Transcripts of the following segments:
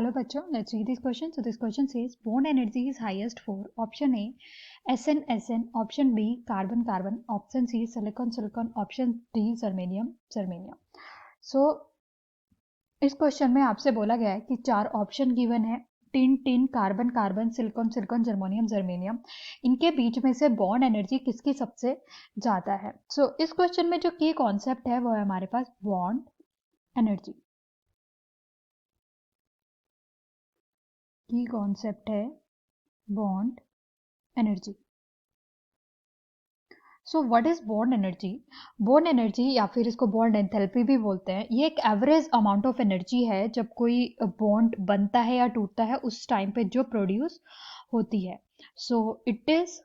Hello bachcho, let's read this question. So this question says bond energy is highest for option A SN SN, option B carbon carbon, option C silicon silicon, option D germanium germanium. So इस question में आपसे बोला गया है कि 4 option given है, tin tin, carbon carbon, silicon silicon, germanium germanium. इनके बीच में से बॉन्ड एनर्जी किसकी सबसे ज़्यादा है। सो इस क्वेश्चन में जो की कॉन्सेप्ट है वो है हमारे पास बॉन्ड एनर्जी। की कॉन्सेप्ट है bond energy. So what is bond energy? Bond energy या फिर इसको बॉन्ड एंथैल्पी भी बोलते हैं। ये एक एवरेज अमाउंट ऑफ एनर्जी है जब कोई बॉन्ड बनता है या टूटता है उस टाइम पे जो प्रोड्यूस होती है। So it is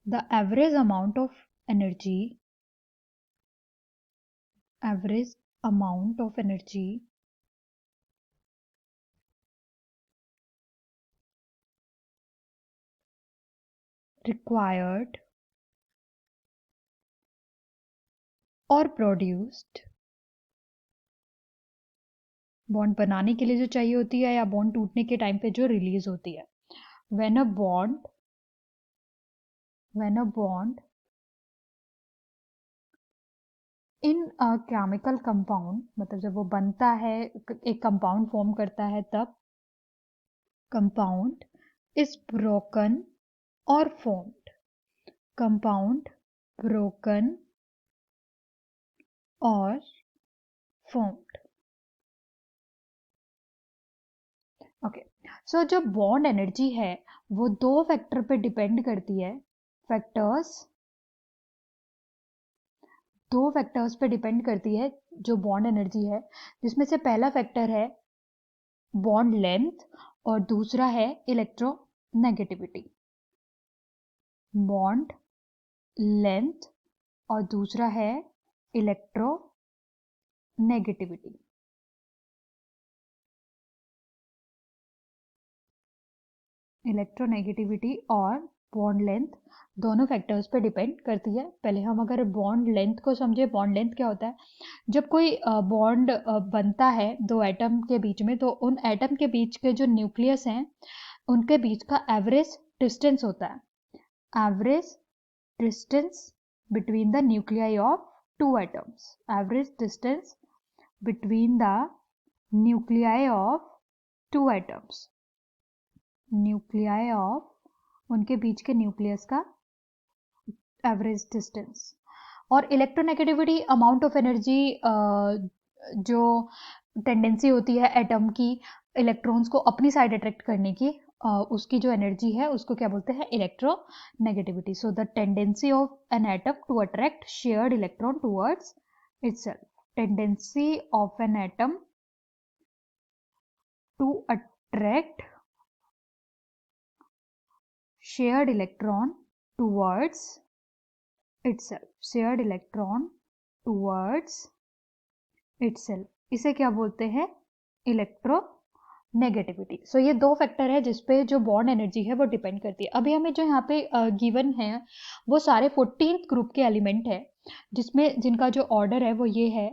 the average amount of energy, average amount of energy required or produced, bond बनाने के लिए जो चाहिए होती है या बॉन्ड टूटने के टाइम पे जो रिलीज होती है। when a bond in chemical compound, मतलब जब वो बनता है एक कंपाउंड फॉर्म करता है तब कंपाउंड इज ब्रोकन और फॉर्म्ड, कंपाउंड ब्रोकन और फॉर्म्ड। ओके, सो जो बॉन्ड एनर्जी है वो 2 फैक्टर पे डिपेंड करती है। दो फैक्टर्स पे डिपेंड करती है जो बॉन्ड एनर्जी है, जिसमें से पहला फैक्टर है बॉन्ड लेंथ और दूसरा है इलेक्ट्रोनेगेटिविटी। बॉन्ड लेंथ और दूसरा है इलेक्ट्रोनेगेटिविटी। इलेक्ट्रोनेगेटिविटी और बॉन्ड लेंथ दोनों फैक्टर्स पे डिपेंड करती है। पहले हम अगर बॉन्ड लेंथ को समझे, बॉन्ड लेंथ क्या होता है? जब कोई बॉन्ड बनता है 2 एटम के बीच में, तो उन एटम के बीच के जो न्यूक्लियस हैं उनके बीच का एवरेज डिस्टेंस होता है, average distance between the nuclei of 2 atoms, average distance between the nuclei of 2 atoms, nuclei of उनके बीच के न्यूक्लियस का एवरेज डिस्टेंस। और इलेक्ट्रोनेगेटिविटी अमाउंट ऑफ एनर्जी, जो टेंडेंसी होती है एटम की इलेक्ट्रॉन्स को अपनी साइड अट्रैक्ट करने की, उसकी जो एनर्जी है उसको क्या बोलते हैं? Electronegativity. So the tendency of an atom to attract shared electron towards itself, tendency of an atom to attract shared electron towards itself, shared electron towards itself, इसे क्या बोलते हैं? इलेक्ट्रोनेगेटिविटी। सो ये 2 फैक्टर है जिसपे जो बॉन्ड एनर्जी है वो डिपेंड करती है। अभी हमें जो यहाँ पे गिवन है वो सारे 14th ग्रुप के एलिमेंट है, जिसमें जिनका जो ऑर्डर है वो ये है।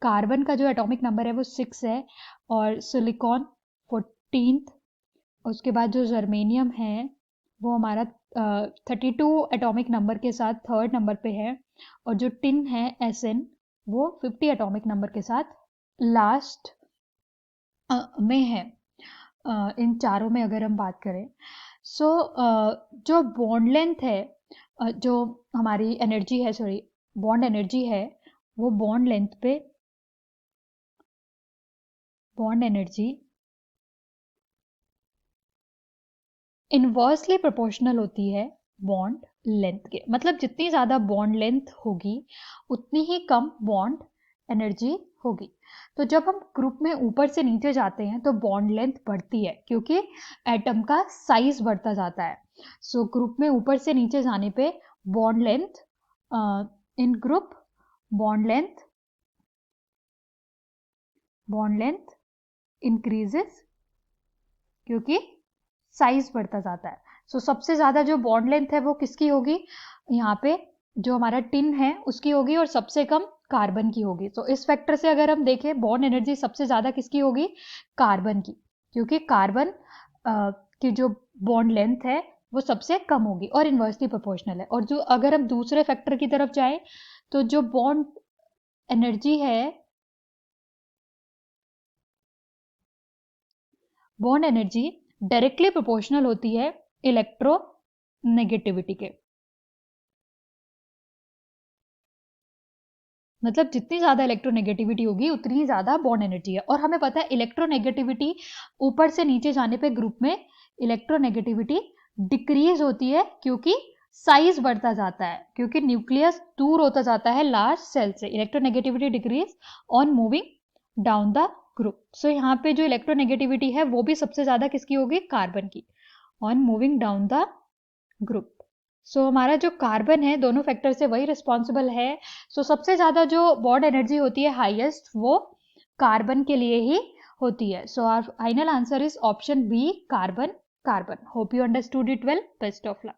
कार्बन का जो एटॉमिक नंबर है वो 6 है और सिलिकॉन 14th, उसके बाद जो जर्मेनियम है वो हमारा 32 एटॉमिक नंबर के साथ 3rd नंबर पे है, और जो टिन है SN वो 50 एटॉमिक नंबर के साथ लास्ट में है। इन चारों में अगर हम बात करें, सो जो बॉन्ड लेंथ है, जो हमारी एनर्जी है, सॉरी बॉन्ड एनर्जी है, वो बॉन्ड लेंथ पे, बॉन्ड एनर्जी इनवर्सली प्रोपोर्शनल होती है बॉन्ड लेंथ के। मतलब जितनी ज़्यादा बॉन्ड लेंथ होगी उतनी ही कम बॉन्ड एनर्जी होगी। तो जब हम ग्रुप में ऊपर से नीचे जाते हैं तो बॉन्ड लेंथ बढ़ती है क्योंकि एटम का साइज बढ़ता जाता है। सो ग्रुप में ऊपर से नीचे जाने पे bond length in group bond length increases क्योंकि साइज बढ़ता जाता है। सो सबसे ज्यादा जो बॉन्ड लेंथ है वो किसकी होगी? यहाँ पे जो हमारा टिन है उसकी होगी, और सबसे कम कार्बन की होगी। तो इस फैक्टर से अगर हम देखें बॉन्ड एनर्जी सबसे ज़्यादा किसकी होगी, कार्बन की, क्योंकि कार्बन की जो बॉन्ड लेंथ है वो सबसे कम होगी और इन्वर्सली प्रोपोर्शनल है। और जो अगर हम दूसरे फैक्टर की तरफ जाएं तो जो बॉन्ड एनर्जी है, बॉन्ड एनर्जी डायरेक्टली प्रोपोर्शनल होती है इलेक्ट्रोनेगेटिविटी के। मतलब जितनी ज़्यादा इलेक्ट्रोनेगेटिविटी होगी उतनी ही ज़्यादा बॉन्ड एनर्जी है। और हमें पता है इलेक्ट्रोनेगेटिविटी ऊपर से नीचे जाने पे ग्रुप में इलेक्ट्रोनेगेटिविटी डिक्रीज होती है, क्योंकि साइज बढ़ता जाता है, क्योंकि न्यूक्लियस दूर होता जाता है लार्ज सेल से। Electronegativity decrease on moving down the group. So यहाँ पे जो इलेक्ट्रोनेगेटिविटी है वो भी सबसे ज़्यादा किसकी होगी, कार्बन की, on moving down the group. So हमारा जो कार्बन है दोनों फैक्टर से वही रिस्पॉन्सिबल है। सो सबसे ज़्यादा जो बॉन्ड एनर्जी होती है हाईएस्ट, वो कार्बन के लिए ही होती है। So our final answer is option B, carbon. Carbon. Hope you understood it well. Best of luck.